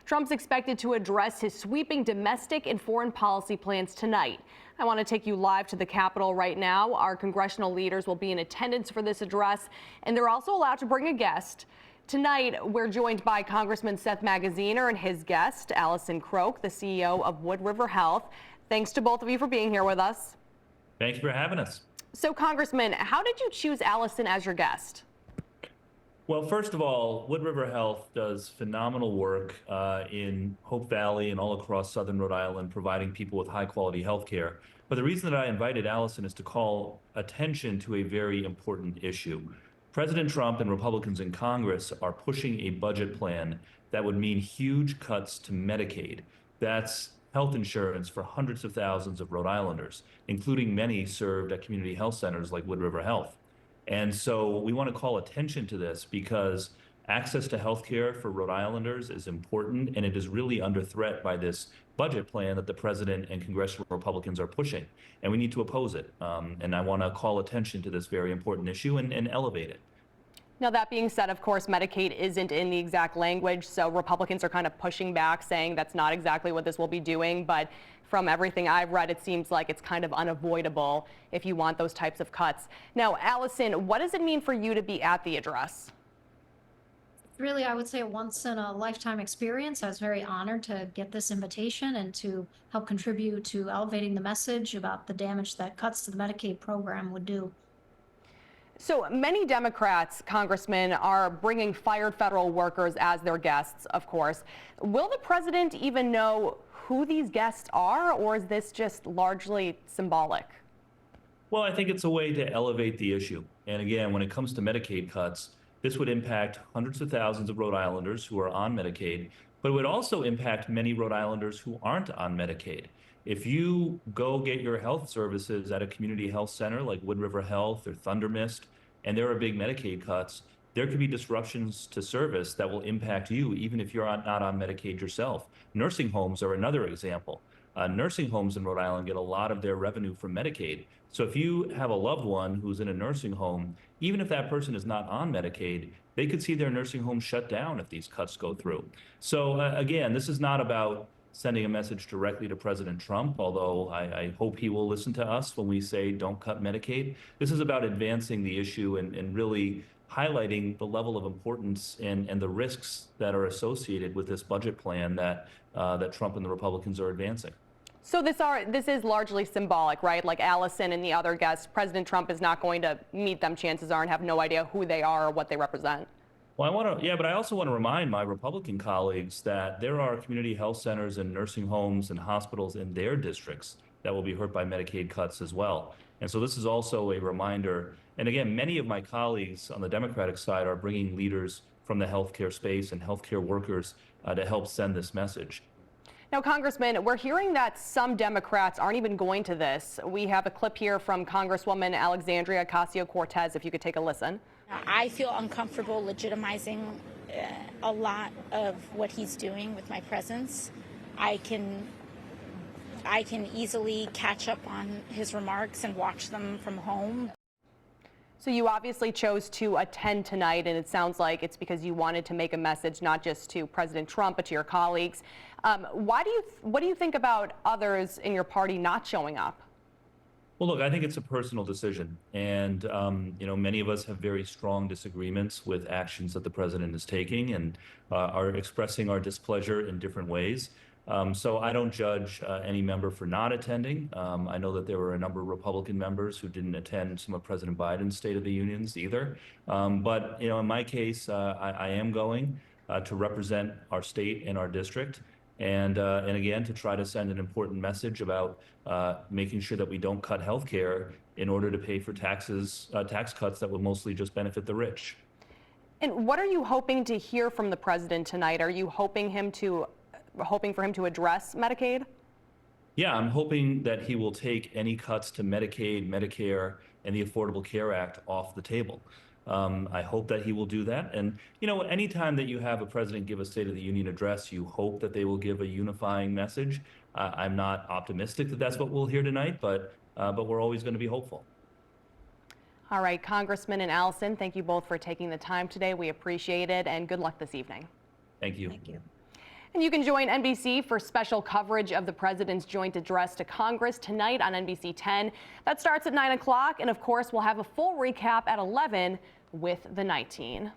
Trump's expected to address his sweeping domestic and foreign policy plans tonight. I want to take you live to the Capitol right now. Our congressional leaders will be in attendance for this address, and they're also allowed to bring a guest. Tonight, we're joined by Congressman Seth Magaziner and his guest, Alison Croke, the CEO of Wood River Health. Thanks to both of you for being here with us. Thanks for having us. So, Congressman, how did you choose Alison as your guest? Well, first of all, Wood River Health does phenomenal work in Hope Valley and all across southern Rhode Island, providing people with high-quality health care. But the reason that I invited Alison is to call attention to a very important issue. President Trump and Republicans in Congress are pushing a budget plan that would mean huge cuts to Medicaid. That's health insurance for hundreds of thousands of Rhode Islanders, including many served at community health centers like Wood River Health. And so we want to call attention to this because access to health care for Rhode Islanders is important, and it is really under threat by this budget plan that the president and congressional Republicans are pushing. And we need to oppose it. And I want to call attention to this very important issue and elevate it. Now, that being said, of course, Medicaid isn't in the exact language, so Republicans are kind of pushing back, saying that's not exactly what this will be doing. But from everything I've read, it seems like it's kind of unavoidable if you want those types of cuts. Now, Alison, what does it mean for you to be at the address? Really, I would say a once-in-a-lifetime experience. I was very honored to get this invitation and to help contribute to elevating the message about the damage that cuts to the Medicaid program would do. So many Democrats, Congressman, are bringing fired federal workers as their guests, of course. Will the president even know who these guests are, or is this just largely symbolic? Well, I think it's a way to elevate the issue. And again, when it comes to Medicaid cuts, this would impact hundreds of thousands of Rhode Islanders who are on Medicaid, but it would also impact many Rhode Islanders who aren't on Medicaid. If you go get your health services at a community health center like Wood River Health or Thunder Mist, and there are big Medicaid cuts, there could be disruptions to service that will impact you, even if you're not on Medicaid yourself. Nursing homes are another example. Nursing homes in Rhode Island get a lot of their revenue from Medicaid. So if you have a loved one who's in a nursing home, even if that person is not on Medicaid, they could see their nursing home shut down if these cuts go through. So again, this is not about sending a message directly to President Trump, although I hope he will listen to us when we say don't cut Medicaid. This is about advancing the issue and really highlighting the level of importance and the risks that are associated with this budget plan that Trump and the Republicans are advancing. So this is largely symbolic, right? Like Alison and the other guests, President Trump is not going to meet them, chances are, and have no idea who they are or what they represent. Well, but I also want to remind my Republican colleagues that there are community health centers and nursing homes and hospitals in their districts that will be hurt by Medicaid cuts as well. And so this is also a reminder. And again, many of my colleagues on the Democratic side are bringing leaders from the healthcare space and healthcare workers to help send this message. Now, Congressman, we're hearing that some Democrats aren't even going to this. We have a clip here from Congresswoman Alexandria Ocasio-Cortez, if you could take a listen. I feel uncomfortable legitimizing a lot of what he's doing with my presence. I can easily catch up on his remarks and watch them from home. So you obviously chose to attend tonight, and it sounds like it's because you wanted to make a message not just to President Trump, but to your colleagues. What do you think about others in your party not showing up? Well, look, I think it's a personal decision. And, many of us have very strong disagreements with actions that the president is taking and are expressing our displeasure in different ways. So I don't judge any member for not attending. I know that there were a number of Republican members who didn't attend some of President Biden's State of the Unions either. But, in my case, I am going to represent our state and our district. And again, to try to send an important message about making sure that we don't cut health care in order to pay for tax cuts that would mostly just benefit the rich. And what are you hoping to hear from the president tonight? Are you hoping for him to address Medicaid? Yeah, I'm hoping that he will take any cuts to Medicaid, Medicare, and the Affordable Care Act off the table. I hope that he will do that. And, anytime that you have a president give a State of the Union address, you hope that they will give a unifying message. I'm not optimistic that that's what we'll hear tonight, but we're always going to be hopeful. All right, Congressman and Alison, thank you both for taking the time today. We appreciate it, and good luck this evening. Thank you. Thank you. And you can join NBC for special coverage of the president's joint address to Congress tonight on NBC 10. That starts at 9 o'clock. And of course, we'll have a full recap at 11 with the night team.